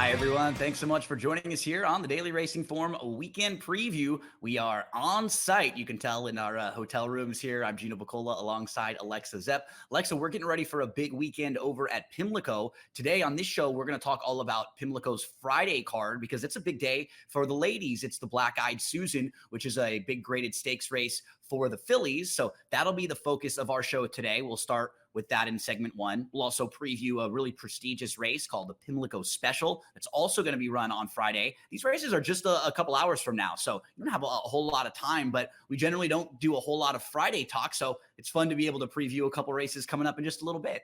Hi, everyone. Thanks so much for joining us here on the Daily Racing Form weekend preview. We are on site. You can tell in our hotel rooms here. I'm Gino Buccola alongside Alexa Zepp. Alexa, we're getting ready for a big weekend over at Pimlico. Today on this show, we're going to talk all about Pimlico's Friday card because it's a big day for the ladies. It's the Black-Eyed Susan, which is a big graded stakes race for the fillies. So that'll be the focus of our show today. We'll start with that in segment one. We'll also preview a really prestigious race called the Pimlico Special. It's also going to be run on Friday. These races are just a couple hours from now, so you don't have a whole lot of time, but we generally don't do a whole lot of Friday talk, so it's fun to be able to preview a couple races coming up in just a little bit.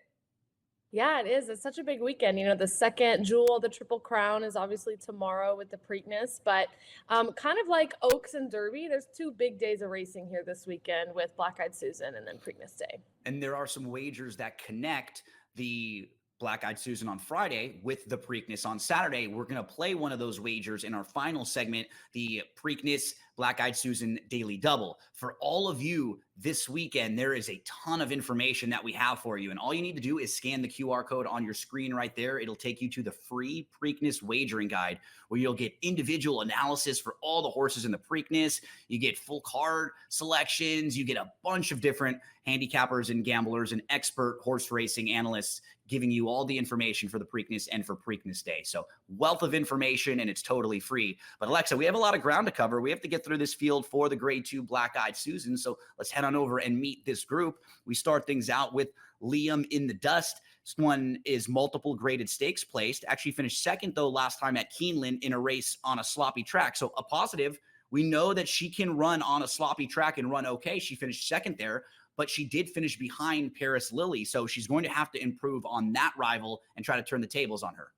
Yeah, it is. It's such a big weekend. You know, the second jewel, the Triple Crown, is obviously tomorrow with the Preakness, but kind of like Oaks and Derby, there's two big days of racing here this weekend with Black-Eyed Susan and then Preakness Day. And there are some wagers that connect the Black-Eyed Susan on Friday with the Preakness on Saturday. We're going to play one of those wagers in our final segment, the Preakness Black-Eyed Susan Daily Double. For all of you this weekend, there is a ton of information that we have for you. And all you need to do is scan the QR code on your screen right there. It'll take you to the free Preakness wagering guide where you'll get individual analysis for all the horses in the Preakness. You get full card selections. You get a bunch of different handicappers and gamblers and expert horse racing analysts giving you all the information for the Preakness and for Preakness Day. So wealth of information, and it's totally free. But Alexa, we have a lot of ground to cover. We have to get through this field for the Grade 2 Black-Eyed Susan. So let's head on over and meet this group. We start things out with Liam in the Dust. This one is multiple graded stakes placed. Actually finished second, though, last time at Keeneland in a race on a sloppy track. So a positive. We know that she can run on a sloppy track and run okay. She finished second there, but she did finish behind Paris Lily. So she's going to have to improve on that rival and try to turn the tables on her.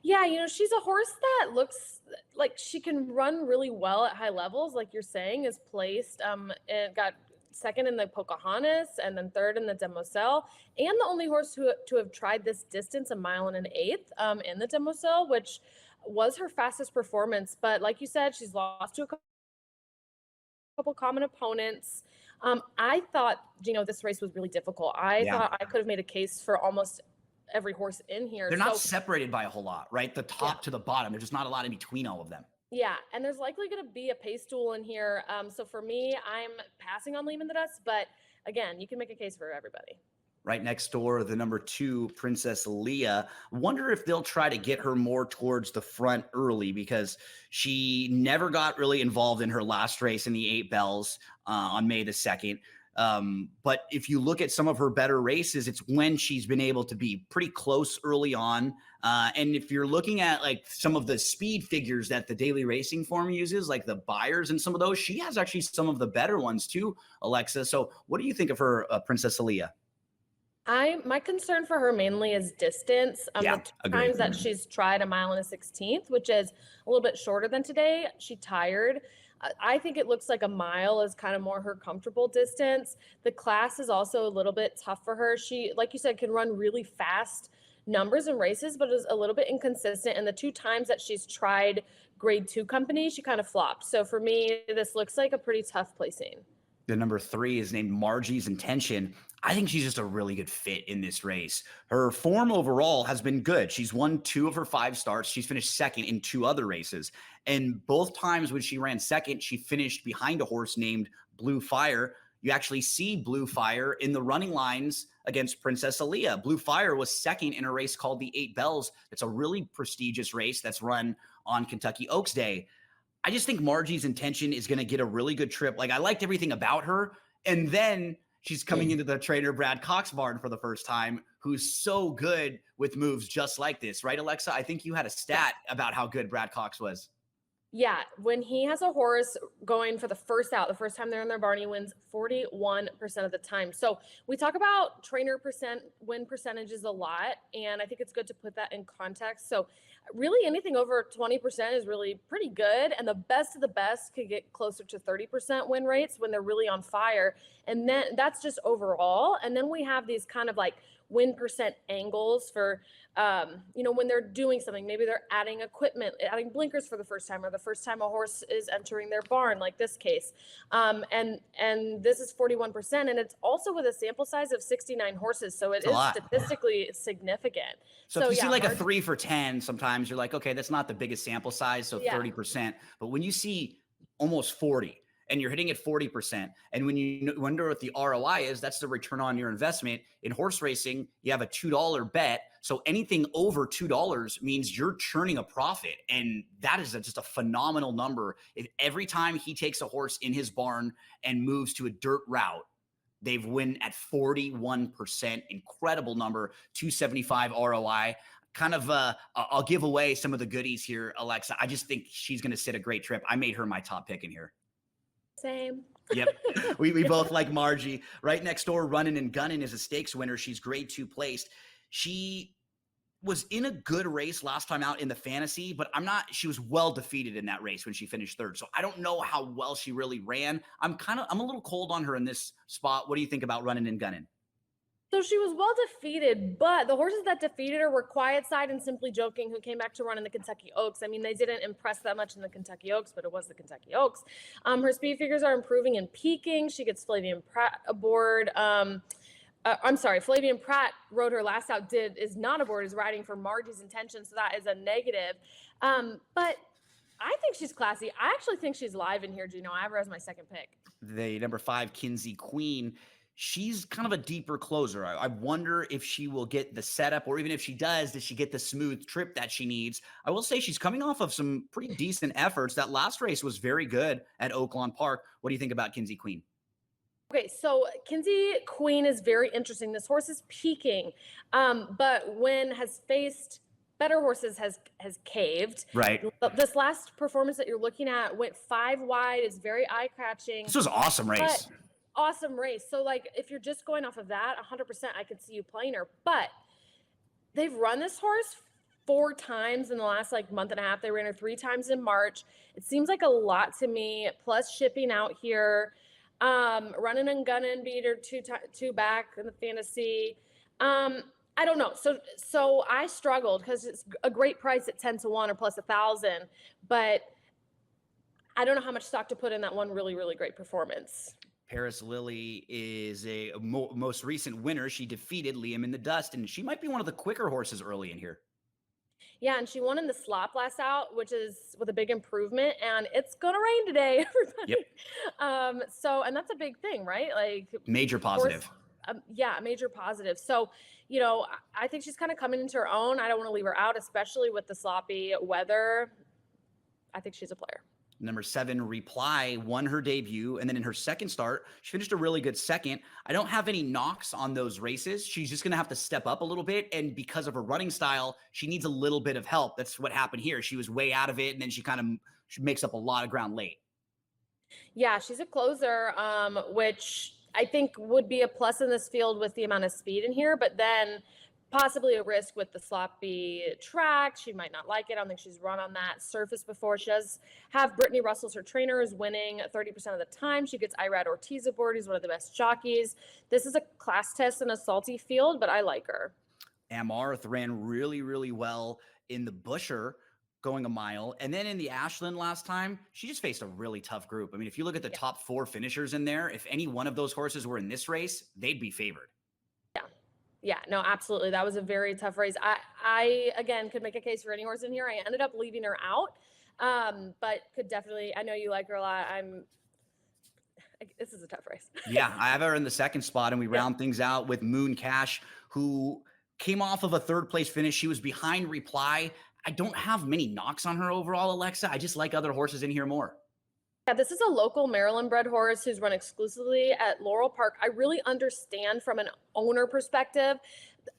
Yeah, you know, she's a horse that looks like she can run really well at high levels, like you're saying, is placed and got second in the Pocahontas and then third in the Demoiselle, and the only horse to have tried this distance, a mile and an eighth, in the Demoiselle, which was her fastest performance. But like you said, she's lost to a couple common opponents. I thought, this race was really difficult. I thought I could have made a case for almost every horse in here. They're not separated by a whole lot, right? The top to the bottom. There's just not a lot in between all of them. Yeah, and there's likely going to be a pace duel in here. So for me, I'm passing on Liam in the Dust, but again, you can make a case for everybody. Right next door, the number 2, Princess Leia. Wonder if they'll try to get her more towards the front early because she never got really involved in her last race in the 8 Bells on May the 2nd. But if you look at some of her better races, it's when she's been able to be pretty close early on. And if you're looking at like some of the speed figures that the Daily Racing Form uses, like the buyers and some of those, she has actually some of the better ones too, Alexa. So what do you think of her, Princess Leia? My concern for her mainly is distance. The times that she's tried a mile and a 16th, which is a little bit shorter than today, she tired. I think it looks like a mile is kind of more her comfortable distance. The class is also a little bit tough for her. She, like you said, can run really fast numbers in races, but is a little bit inconsistent. And the 2 times that she's tried Grade 2 company, she kind of flopped. So for me, this looks like a pretty tough placing. The number 3 is named Margie's Intention. I think she's just a really good fit in this race. Her form overall has been good. She's won 2 of her 5 starts. She's finished second in 2 other races. And both times when she ran second, she finished behind a horse named Blue Fire. You actually see Blue Fire in the running lines against Princess Leia. Blue Fire was second in a race called the 8 Bells. It's a really prestigious race that's run on Kentucky Oaks Day. I just think Margie's Intention is going to get a really good trip. Like, I liked everything about her. And then she's coming into the trainer Brad Cox barn for the first time, who's so good with moves just like this. Right, Alexa? I think you had a stat about how good Brad Cox was. Yeah, when he has a horse going for the first out, the first time they're in their barn, he wins 41% of the time. So we talk about trainer win percentages a lot, and I think it's good to put that in context. So really anything over 20% is really pretty good, and the best of the best could get closer to 30% win rates when they're really on fire. And then that's just overall. And then we have these kind of like win percent angles for when they're doing something. Maybe they're adding equipment, adding blinkers for the first time, or the first time a horse is entering their barn, like this case. And this is 41%, and it's also with a sample size of 69 horses, so it's statistically significant. So if you see like a 3 for 10 sometimes, times you're like, okay, that's not the biggest sample size, so Yeah. 30%. But when you see almost 40 and you're hitting at 40%, and when you wonder what the ROI is, that's the return on your investment. In horse racing, you have a $2 bet. So anything over $2 means you're churning a profit. And that is just a phenomenal number. If every time he takes a horse in his barn and moves to a dirt route, they've win at 41%. Incredible number, 275 ROI. Kind of, I'll give away some of the goodies here, Alexa. I just think she's going to sit a great trip. I made her my top pick in here. Same. Yep. We both like Margie. Right next door, Runnin' and Gunnin' is a stakes winner. She's grade 2 placed. She was in a good race last time out in the fantasy, but she was well defeated in that race when she finished 3rd. So I don't know how well she really ran. I'm a little cold on her in this spot. What do you think about Runnin' and Gunnin'? So she was well defeated, but the horses that defeated her were Quiet Side and Simply Joking, who came back to run in the Kentucky Oaks. I mean, they didn't impress that much in the Kentucky Oaks, but it was the Kentucky Oaks. Her speed figures are improving and peaking. She gets Flavian Pratt aboard. I'm sorry, Flavian Pratt rode her last out, is not aboard, is riding for Margie's Intention, so that is a negative. But I think she's classy. I actually think she's live in here, Gino. I have her as my second pick. The number 5, Kinsey Queen. She's kind of a deeper closer. I wonder if she will get the setup, or even if she does she get the smooth trip that she needs? I will say she's coming off of some pretty decent efforts. That last race was very good at Oaklawn Park. What do you think about Kinsey Queen? Okay, so Kinsey Queen is very interesting. This horse is peaking, but when has faced better horses has caved. Right. This last performance that you're looking at went 5 wide. It's very eye-catching. This was an awesome race. Awesome race. So, like, if you're just going off of that, 100%, I could see you playing her. But they've run this horse 4 times in the last, month and a half. They ran her 3 times in March. It seems like a lot to me, plus shipping out here. Running and Gunning beat her 2 back in the fantasy. I don't know. So I struggled because it's a great price at 10-1 or plus 1,000. But I don't know how much stock to put in that one really, really great performance. Paris Lily is a most recent winner. She defeated Liam in the Dust, and she might be one of the quicker horses early in here. Yeah, and she won in the slop last out, which is with a big improvement, and it's gonna rain today, everybody. Yep. And that's a big thing, right? Like, major positive. Yeah, major positive. So, I think she's kind of coming into her own. I don't want to leave her out, especially with the sloppy weather. I think she's a player. Number 7, Reply, won her debut, and then in her second start, she finished a really good second. I don't have any knocks on those races. She's just going to have to step up a little bit, and because of her running style, she needs a little bit of help. That's what happened here. She was way out of it, and then she makes up a lot of ground late. Yeah, she's a closer, which I think would be a plus in this field with the amount of speed in here, but then possibly a risk with the sloppy track. She might not like it. I don't think she's run on that surface before. She does have Brittany Russell's her trainer, is winning 30% of the time. She gets Irad Ortiz aboard. He's one of the best jockeys. This is a class test in a salty field, but I like her. Amarth ran really, really well in the Busher, going a mile. And then in the Ashland last time, she just faced a really tough group. I mean, if you look at the top 4 finishers in there, if any one of those horses were in this race, they'd be favored. Yeah, no, absolutely. That was a very tough race. I again, could make a case for any horse in here. I ended up leaving her out, but could definitely, I know you like her a lot. This is a tough race. Yeah, I have her in the second spot, and we round things out with Moon Cash, who came off of a 3rd place finish. She was behind Reply. I don't have many knocks on her overall, Alexa. I just like other horses in here more. Yeah, this is a local Maryland-bred horse who's run exclusively at Laurel Park. I really understand from an owner perspective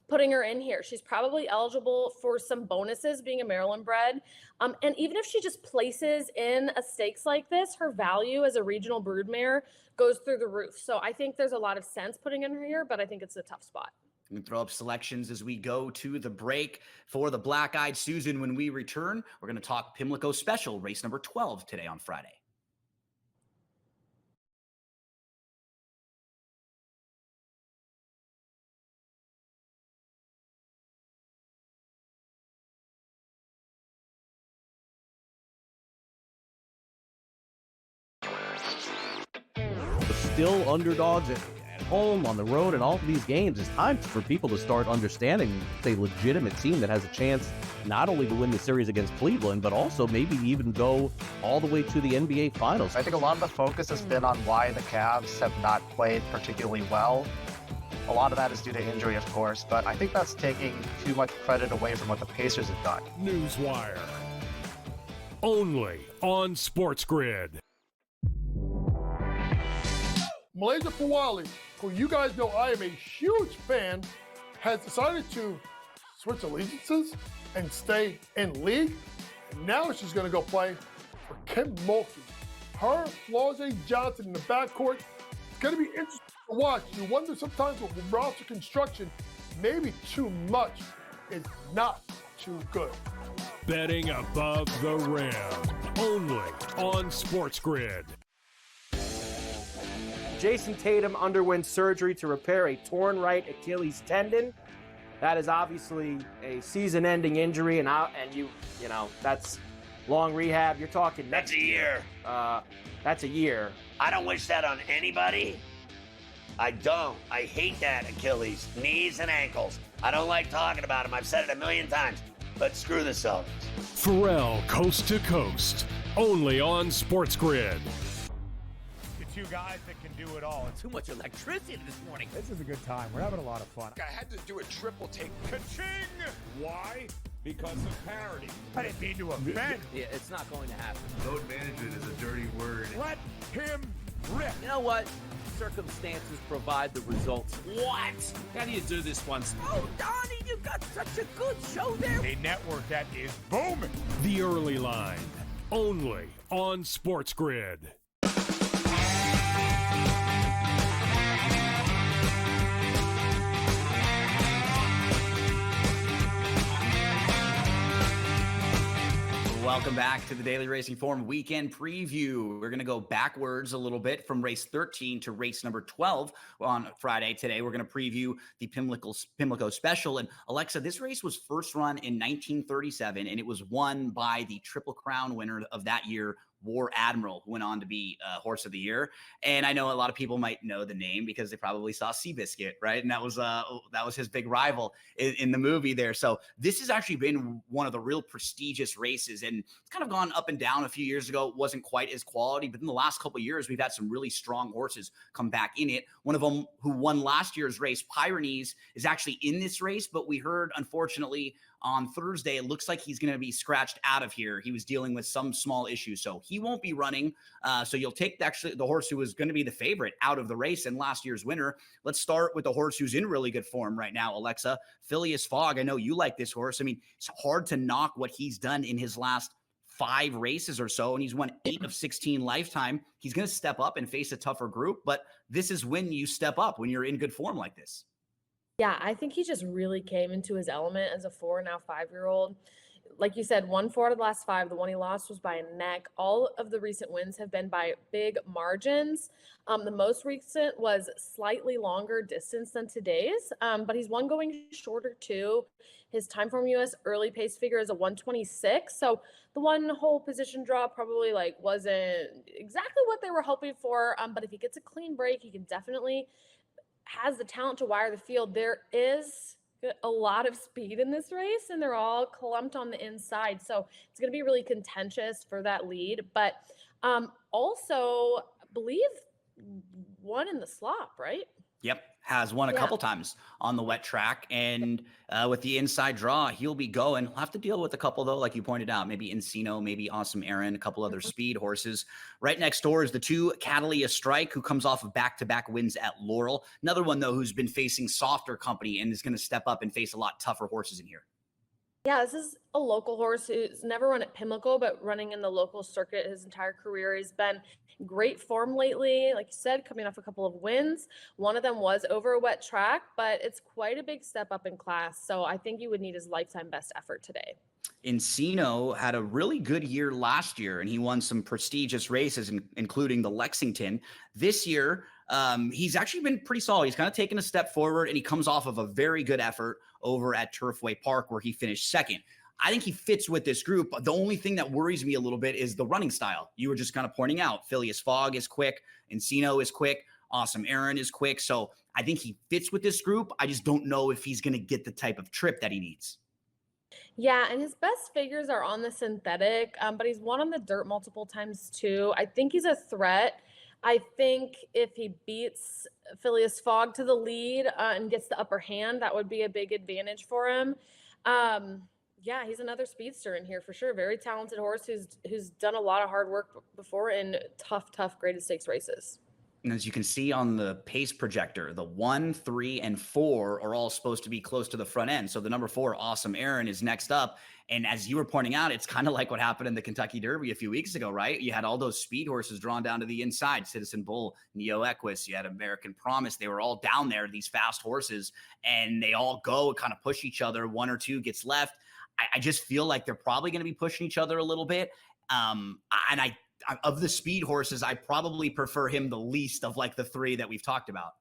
putting her in here. She's probably eligible for some bonuses being a Maryland-bred. And even if she just places in a stakes like this, her value as a regional broodmare goes through the roof. So I think there's a lot of sense putting in her here, but I think it's a tough spot. We throw up selections as we go to the break for the Black-Eyed Susan. When we return, we're going to talk Pimlico Special, race number 12 today on Friday. Still underdogs at home, on the road, and all of these games, it's time for people to start understanding it's a legitimate team that has a chance not only to win the series against Cleveland, but also maybe even go all the way to the NBA Finals. I think a lot of the focus has been on why the Cavs have not played particularly well. A lot of that is due to injury, of course, but I think that's taking too much credit away from what the Pacers have done. Newswire. Only on SportsGrid. Malaysia Fawali, who you guys know I am a huge fan, has decided to switch allegiances and stay in league. And now she's going to go play for Kim Mulkey. Her, Flau'jae Johnson in the backcourt. It's going to be interesting to watch. You wonder sometimes with roster construction, maybe too much is not too good. Betting above the rim. Only on SportsGrid. Jason Tatum underwent surgery to repair a torn right Achilles tendon. That is obviously a season-ending injury, and you know that's long rehab. You're talking that's a year. That's a year. I don't wish that on anybody. I don't. I hate that Achilles, knees and ankles. I don't like talking about them. I've said it a million times. But screw the Celtics. Pharrell Coast to Coast. Only on SportsGrid. Two guys that can do it all. Too much electricity this morning. This is a good time. We're having a lot of fun. I had to do a triple take. Ka-ching! Why? Because of parity. I didn't mean to offend. Yeah, it's not going to happen. Load management is a dirty word. Let him rip. You know what? Circumstances provide the results. What? How do you do this once? Oh, Donnie, you got such a good show there. A network that is booming. The Early Line. Only on SportsGrid. Welcome back to the Daily Racing Form Weekend Preview. We're going to go backwards a little bit from race 13 to race number 12 on Friday. Today, we're going to preview the Pimlico Special. And Alexa, this race was first run in 1937, and it was won by the Triple Crown winner of that year, War Admiral, who went on to be Horse of the Year. And I know a lot of people might know the name because they probably saw Seabiscuit, right? And that was his big rival in the movie there. So this has actually been one of the real prestigious races, and it's kind of gone up and down. A few years ago, it wasn't quite as quality, but in the last couple of years, we've had some really strong horses come back in it. One of them who won last year's race, Pyrenees, is actually in this race, but we heard, unfortunately, on Thursday, it looks like he's going to be scratched out of here. He was dealing with some small issues, so he won't be running. So you'll take actually the horse who was going to be the favorite out of the race and last year's winner. Let's start with the horse who's in really good form right now, Alexa. Phileas Fogg. I know you like this horse. I mean, it's hard to knock what he's done in his last 5 races or so, and he's won 8 of 16 lifetime. He's going to step up and face a tougher group, but this is when you step up, when you're in good form like this. Yeah, I think he just really came into his element as a 4, now 5-year-old. Like you said, 1-4 out of the last 5. The one he lost was by a neck. All of the recent wins have been by big margins. The most recent was slightly longer distance than today's, but he's one going shorter too. His time from US early pace figure is a 126. So the one whole position draw probably wasn't exactly what they were hoping for. But if he gets a clean break, he can definitely has the talent to wire the field. There is a lot of speed in this race, and they're all clumped on the inside. So it's going to be really contentious for that lead. But also, I believe won in the slop, right? Yep, has won a couple times on the wet track. And with the inside draw, he'll be going. He'll have to deal with a couple, though, like you pointed out. Maybe Encino, maybe Awesome Aaron, a couple other speed horses. Right next door is the 2 Catalia Strike, who comes off of back-to-back wins at Laurel. Another one, though, who's been facing softer company and is going to step up and face a lot tougher horses in here. Yeah, this is a local horse who's never run at Pimlico, but running in the local circuit his entire career. He's been in great form lately. Like you said, coming off a couple of wins. One of them was over a wet track, but it's quite a big step up in class. So I think you would need his lifetime best effort today. Encino had a really good year last year, and he won some prestigious races, including the Lexington. This year, he's actually been pretty solid. He's kind of taken a step forward, and he comes off of a very good effort over at Turfway Park, where he finished second. I think he fits with this group. The only thing that worries me a little bit is the running style. You were just kind of pointing out Phileas Fogg is quick, Encino is quick. Awesome Aaron is quick. So I think he fits with this group. I just don't know if he's going to get the type of trip that he needs. Yeah, and his best figures are on the synthetic, but he's won on the dirt multiple times too. I think he's a threat. I think if he beats Phileas Fogg to the lead and gets the upper hand, that would be a big advantage for him. Yeah, he's another speedster in here for sure. Very talented horse who's done a lot of hard work before in tough graded stakes races. And as you can see on the pace projector, the 1, 3, and 4 are all supposed to be close to the front end. So the number 4, Awesome Aaron, is next up. And as you were pointing out, it's kind of like what happened in the Kentucky Derby a few weeks ago, right? You had all those speed horses drawn down to the inside, Citizen Bull, Neo Equus, you had American Promise. They were all down there, these fast horses, and they all go and kind of push each other. 1 or 2 gets left. I just feel like they're probably going to be pushing each other a little bit. Of the speed horses, I probably prefer him the least of like the 3 that we've talked about.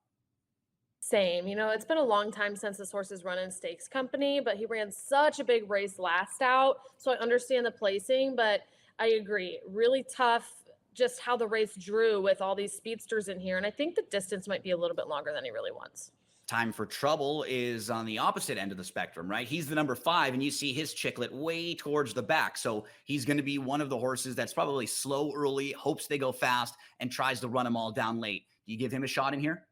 Same. It's been a long time since this horse has run in stakes company, but he ran such a big race last out. So I understand the placing, but I agree. Really tough just how the race drew with all these speedsters in here. And I think the distance might be a little bit longer than he really wants. Time for Trouble is on the opposite end of the spectrum, right? He's the number 5, and you see his chicklet way towards the back. So he's going to be one of the horses that's probably slow early, hopes they go fast, and tries to run them all down late. Do you give him a shot in here?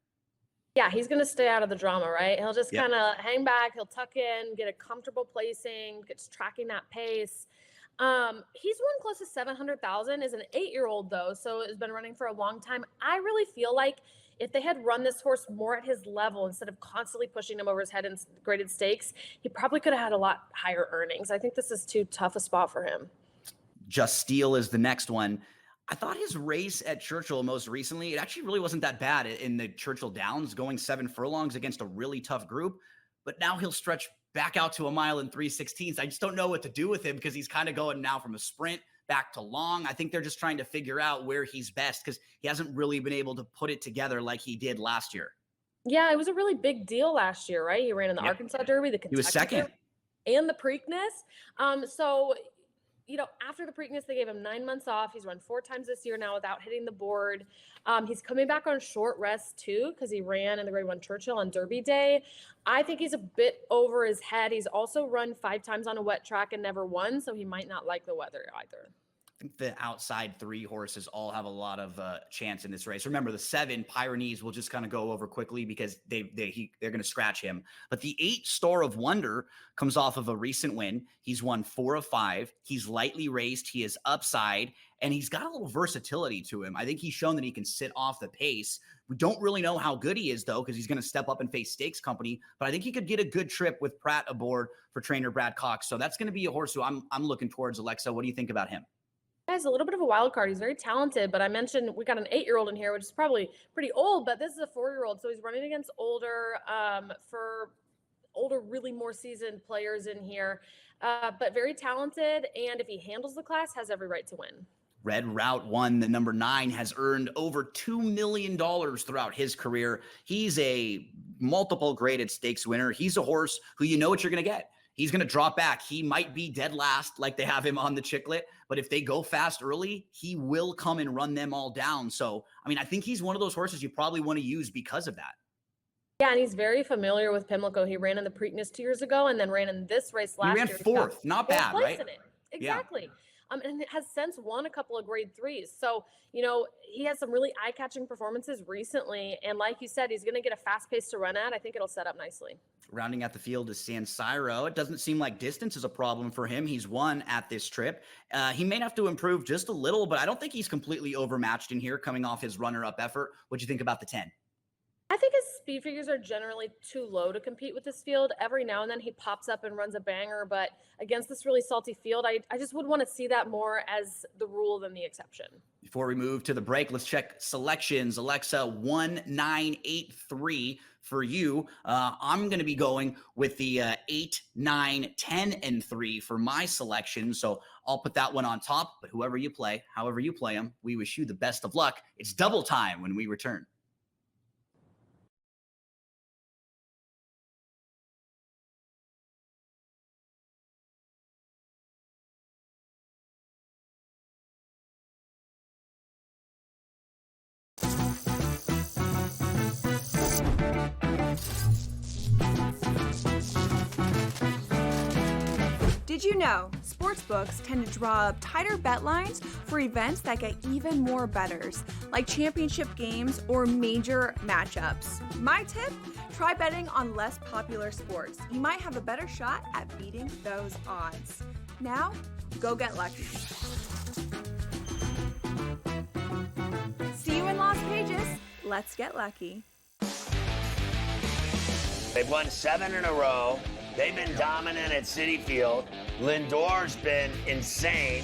Yeah, he's going to stay out of the drama, right? He'll just kind of hang back. He'll tuck in, get a comfortable placing, gets tracking that pace. He's won close to 700,000 as an 8-year-old though. So it's been running for a long time. I really feel like if they had run this horse more at his level instead of constantly pushing him over his head in graded stakes, he probably could have had a lot higher earnings. I think this is too tough a spot for him. Just Steel is the next one. I thought his race at Churchill most recently, it actually really wasn't that bad in the Churchill Downs, going 7 furlongs against a really tough group. But now he'll stretch back out to a mile and 3/16. I just don't know what to do with him because he's kind of going now from a sprint back to long. I think they're just trying to figure out where he's best because he hasn't really been able to put it together like he did last year. Yeah, it was a really big deal last year, right? He ran in the Arkansas Derby, the Kentucky He was second. Derby, and the Preakness. So after the Preakness, they gave him 9 months off. He's run 4 times this year now without hitting the board. He's coming back on short rest too because he ran in the Grade 1 Churchill on Derby Day. I think he's a bit over his head. He's also run 5 times on a wet track and never won, so he might not like the weather either. I think the outside 3 horses all have a lot of chance in this race. Remember, the 7 Pyrenees will just kind of go over quickly because they're going to scratch him. But the 8 Star of Wonder comes off of a recent win. He's won 4 of 5. He's lightly raced. He is upside, and he's got a little versatility to him. I think he's shown that he can sit off the pace. We don't really know how good he is, though, because he's going to step up and face stakes company. But I think he could get a good trip with Pratt aboard for trainer Brad Cox. So that's going to be a horse who I'm looking towards. Alexa, what do you think about him? He's a little bit of a wild card. He's very talented, but I mentioned we got an 8-year-old in here, which is probably pretty old, but this is a 4-year-old. So he's running against older, really more seasoned players in here, but very talented. And if he handles the class, has every right to win. Red Route 1, the number 9, has earned over $2 million throughout his career. He's a multiple graded stakes winner. He's a horse who you know what you're going to get. He's going to drop back. He might be dead last like they have him on the chicklet, but if they go fast early, he will come and run them all down. So, I think he's one of those horses you probably want to use because of that. Yeah, and he's very familiar with Pimlico. He ran in the Preakness 2 years ago and then ran in this race last year. He ran 4th. Not bad, right? Exactly. Yeah. And has since won a couple of grade 3s. So, he has some really eye-catching performances recently. And like you said, he's going to get a fast pace to run at. I think it'll set up nicely. Rounding out the field is San Siro. It doesn't seem like distance is a problem for him. He's won at this trip. He may have to improve just a little, but I don't think he's completely overmatched in here coming off his runner-up effort. What'd you think about the 10? I think his speed figures are generally too low to compete with this field. Every now and then he pops up and runs a banger, but against this really salty field, I just would want to see that more as the rule than the exception. Before we move to the break, let's check selections. Alexa, 1983 for you. I'm going to be going with the 8, 9, 10, and 3 for my selection. So I'll put that one on top, but whoever you play, however you play them, we wish you the best of luck. It's double time when we return. Did you know sportsbooks tend to draw up tighter bet lines for events that get even more bettors, like championship games or major matchups? My tip? Try betting on less popular sports. You might have a better shot at beating those odds. Now, go get lucky. See you in Las Vegas. Let's get lucky. They've won 7 in a row. They've been dominant at Citi Field. Lindor's been insane.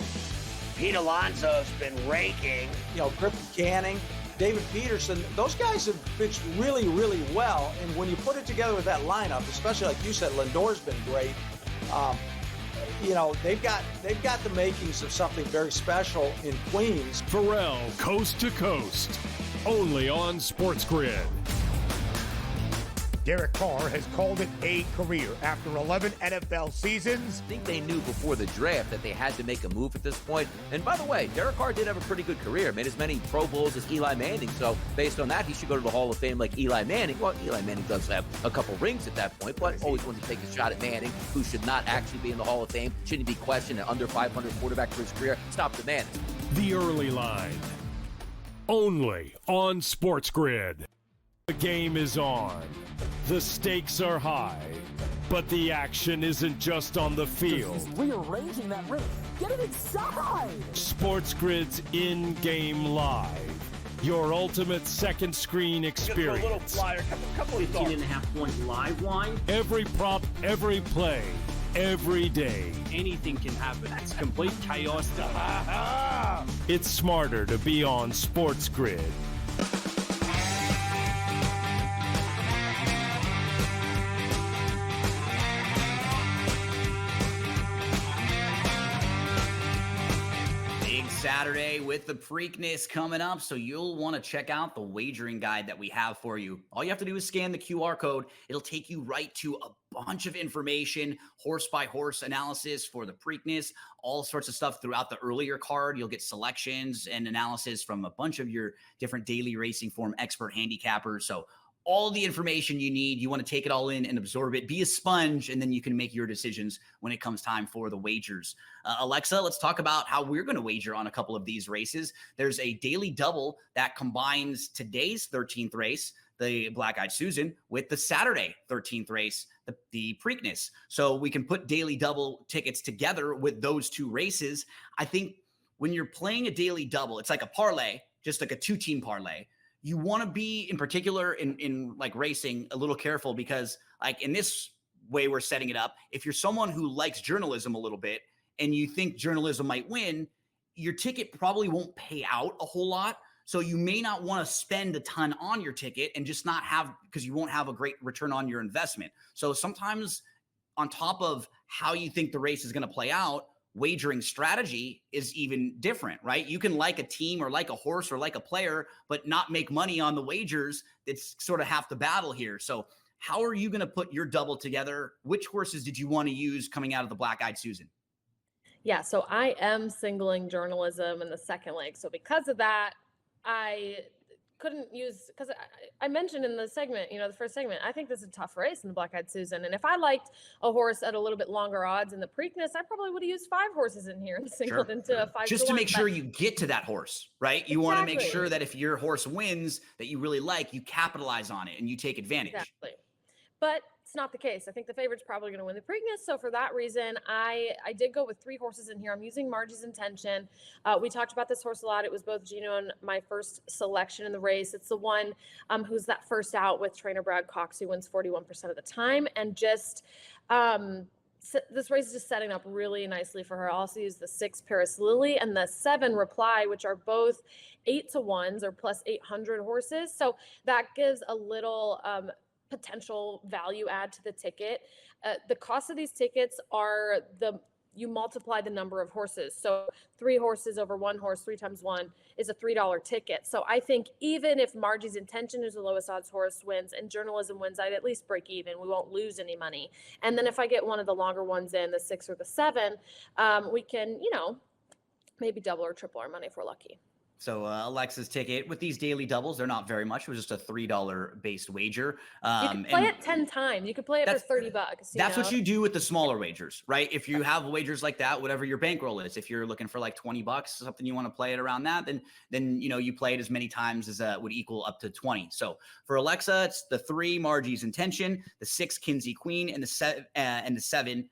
Pete Alonso's been raking. You know, Griffin Canning, David Peterson, those guys have pitched really, really well. And when you put it together with that lineup, especially like you said, Lindor's been great. You know, they've got the makings of something very special in Queens. Pharrell, Coast to Coast, only on SportsGrid. Derek Carr has called it a career after 11 NFL seasons. I think they knew before the draft that they had to make a move at this point. And by the way, Derek Carr did have a pretty good career. Made as many Pro Bowls as Eli Manning. So based on that, he should go to the Hall of Fame like Eli Manning. Well, Eli Manning does have a couple rings at that point, but always wanted to take a shot at Manning, who should not actually be in the Hall of Fame. Shouldn't be questioned an under 500 quarterback for his career. Stop the Manning. The early line, only on SportsGrid. The game is on. The stakes are high, but the action isn't just on the field. He's rearranging that ring. Get it inside! SportsGrid's in-game live. Your ultimate second screen experience. A little flyer, couple of 18.5 point live line. Every prop, every play, every day. Anything can happen. It's complete chaos. It's smarter to be on SportsGrid. Saturday with the Preakness coming up, so you'll want to check out the wagering guide that we have for you. All you have to do is scan the QR code. It'll take you right to a bunch of information, horse by horse analysis for the Preakness, all sorts of stuff throughout the earlier card. You'll get selections and analysis from a bunch of your different daily racing form expert handicappers. So all the information you need, you want to take it all in and absorb it, be a sponge, and then you can make your decisions when it comes time for the wagers. Alexa, let's talk about how we're going to wager on a couple of these races. There's a daily double that combines today's 13th race, the Black-Eyed Susan, with the Saturday 13th race, the Preakness. So we can put daily double tickets together with those two races. I think when you're playing a daily double, it's like a parlay, just like a two-team parlay. You want to be, in particular, in like racing, a little careful because, like, in this way we're setting it up, if you're someone who likes journalism a little bit and you think journalism might win, your ticket probably won't pay out a whole lot. So you may not want to spend a ton on your ticket and just not have, because you won't have a great return on your investment. So sometimes on top of how you think the race is going to play out, wagering strategy is even different, right? You can like a team or like a horse or like a player, but not make money on the wagers. It's sort of half the battle here. So how are you going to put your double together? Which horses did you want to use coming out of the Black-Eyed Susan? Yeah, so I am singling journalism in the second leg. So because of that, I couldn't use, because I mentioned in the segment, the first segment, I think this is a tough race in the Black-Eyed Susan. And if I liked a horse at a little bit longer odds in the Preakness, I probably would have used 5 horses in here and singled into a 5 just to make sure you get to that horse, right? You want to make sure that if your horse wins that you really like, you capitalize on it and you take advantage. Exactly. But it's not the case. I think the favorite's probably going to win the Preakness. So for that reason, I did go with 3 horses in here. I'm using Margie's Intention. We talked about this horse a lot. It was both Gino and my first selection in the race. It's the one who's that first out with trainer Brad Cox, who wins 41% of the time. And just this race is just setting up really nicely for her. I also use the 6 Paris Lily and the 7 Reply, which are both 8-to-1s or plus 800 horses. So that gives a little potential value add to the ticket. The cost of these tickets are you multiply the number of horses. So 3 horses over 1 horse, 3 times 1 is a $3 ticket. So I think even if Margie's Intention, who's the lowest odds horse, wins and journalism wins, I'd at least break even. We won't lose any money. And then if I get one of the longer ones in, the 6 or the 7, we can, maybe double or triple our money if we're lucky. So Alexa's ticket with these daily doubles, they're not very much. It was just a $3 based wager. You can play it 10 times. You could play it for $30. That's what you do with the smaller wagers, right? If you have wagers like that, whatever your bankroll is, if you're looking for like $20, something you want to play it around that, then you play it as many times as would equal up to 20. So for Alexa, it's the 3 Margie's Intention, the 6 Kinsey Queen, and the 7.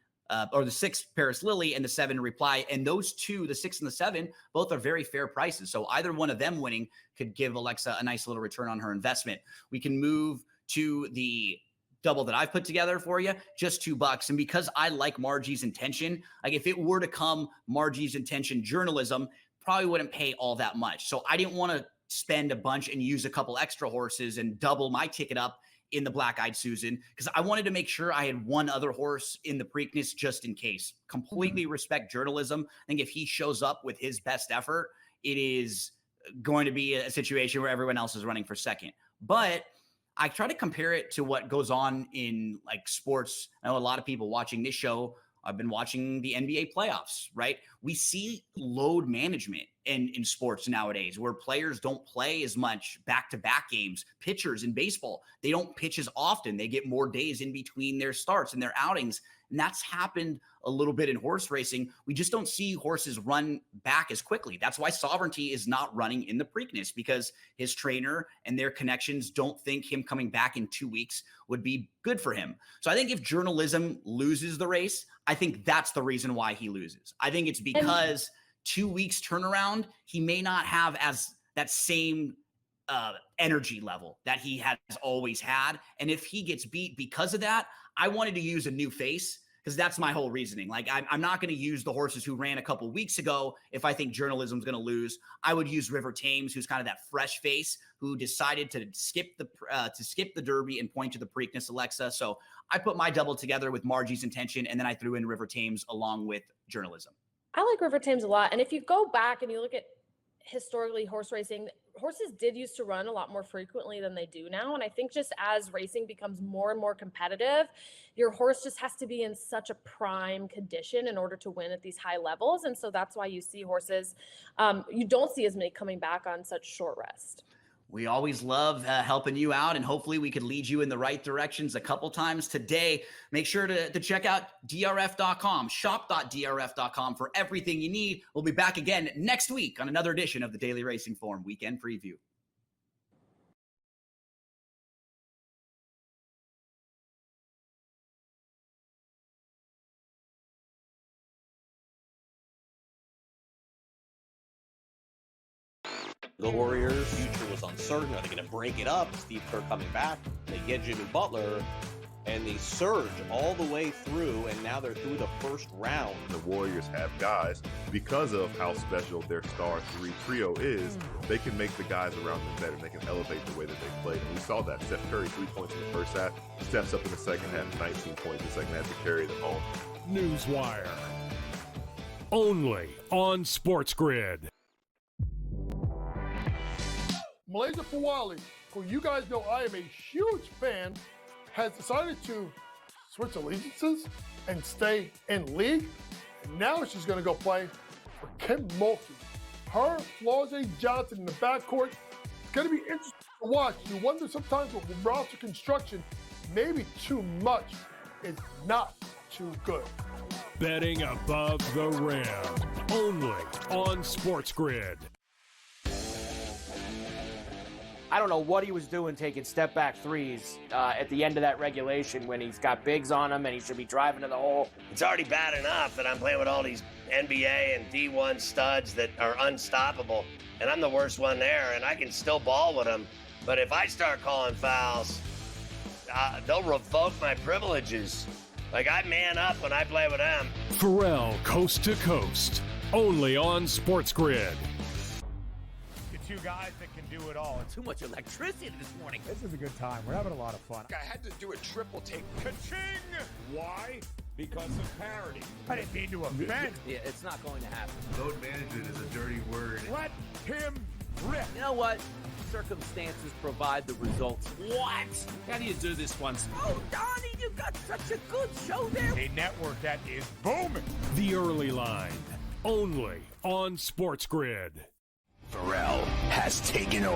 Or the 6 Paris Lily and the 7 Reply. And those two, the 6 and the 7, both are very fair prices. So either one of them winning could give Alexa a nice little return on her investment. We can move to the double that I've put together for you, just $2. And because I like Margie's Intention, like if it were to come Margie's Intention journalism, probably wouldn't pay all that much. So I didn't want to spend a bunch and use a couple extra horses and double my ticket up in the Black Eyed Susan, because I wanted to make sure I had one other horse in the Preakness just in case. Completely respect journalism. I think if he shows up with his best effort, it is going to be a situation where everyone else is running for second. But I try to compare it to what goes on in like sports. I know a lot of people watching this show, I've been watching the NBA playoffs, right? We see load management in sports nowadays where players don't play as much back-to-back games. Pitchers in baseball, they don't pitch as often. They get more days in between their starts and their outings. And that's happened a little bit in horse racing. We just don't see horses run back as quickly. That's why Sovereignty is not running in the Preakness, because his trainer and their connections don't think him coming back in 2 weeks would be good for him. So I think if journalism loses the race, I think that's the reason why he loses. I think it's because 2 weeks turnaround, he may not have as that same energy level that he has always had. And if he gets beat because of that, I wanted to use a new face, because that's my whole reasoning. Like I'm not going to use the horses who ran a couple weeks ago if I think journalism's going to lose. I would use River Thames, who's kind of that fresh face who decided to skip the Derby and point to the Preakness, Alexa. So I put my double together with Margie's Intention, and then I threw in River Thames along with journalism. I like River Thames a lot. And if you go back and you look at historically horse racing, horses did used to run a lot more frequently than they do now. And I think just as racing becomes more and more competitive, your horse just has to be in such a prime condition in order to win at these high levels. And so that's why you see horses, you don't see as many coming back on such short rest. We always love helping you out, and hopefully we could lead you in the right directions a couple times today. Make sure to check out drf.com, shop.drf.com for everything you need. We'll be back again next week on another edition of the Daily Racing Form Weekend Preview. The Warriors' future was uncertain. Are they going to break it up? Steve Kerr coming back. They get Jimmy Butler, and they surge all the way through, and now they're through the first round. The Warriors have guys, because of how special their star 3 trio is, they can make the guys around them better. They can elevate the way that they play. And we saw that. Steph Curry, 3 points in the first half, steps up in the second half, 19 points in the second half to carry them home. Newswire. Only on SportsGrid. Malaysia Fawali, who you guys know I am a huge fan, has decided to switch allegiances and stay in league. And now she's going to go play for Kim Mulkey. Her, Flau'jae Johnson in the backcourt. It's going to be interesting to watch. You wonder sometimes with roster construction, maybe too much is not too good. Betting above the rim. Only on SportsGrid. I don't know what he was doing taking step-back threes at the end of that regulation when he's got bigs on him and he should be driving to the hole. It's already bad enough that I'm playing with all these NBA and D1 studs that are unstoppable, and I'm the worst one there, and I can still ball with them. But if I start calling fouls, they'll revoke my privileges. Like, I man up when I play with them. Pharrell Coast to Coast. Only on SportsGrid. The two guys that can do it all. Too much electricity this morning. This is a good time. We're having a lot of fun. I had to do a triple take. Ka-ching! Why? Because of parity. I didn't mean to offend. Yeah, it's not going to happen. Load management is a dirty word. Let him rip. You know what? Circumstances provide the results. What? How do you do this once? Oh, Donnie, you got such a good show there. A network that is booming. The Early Line. Only on SportsGrid. Pharrell has taken over.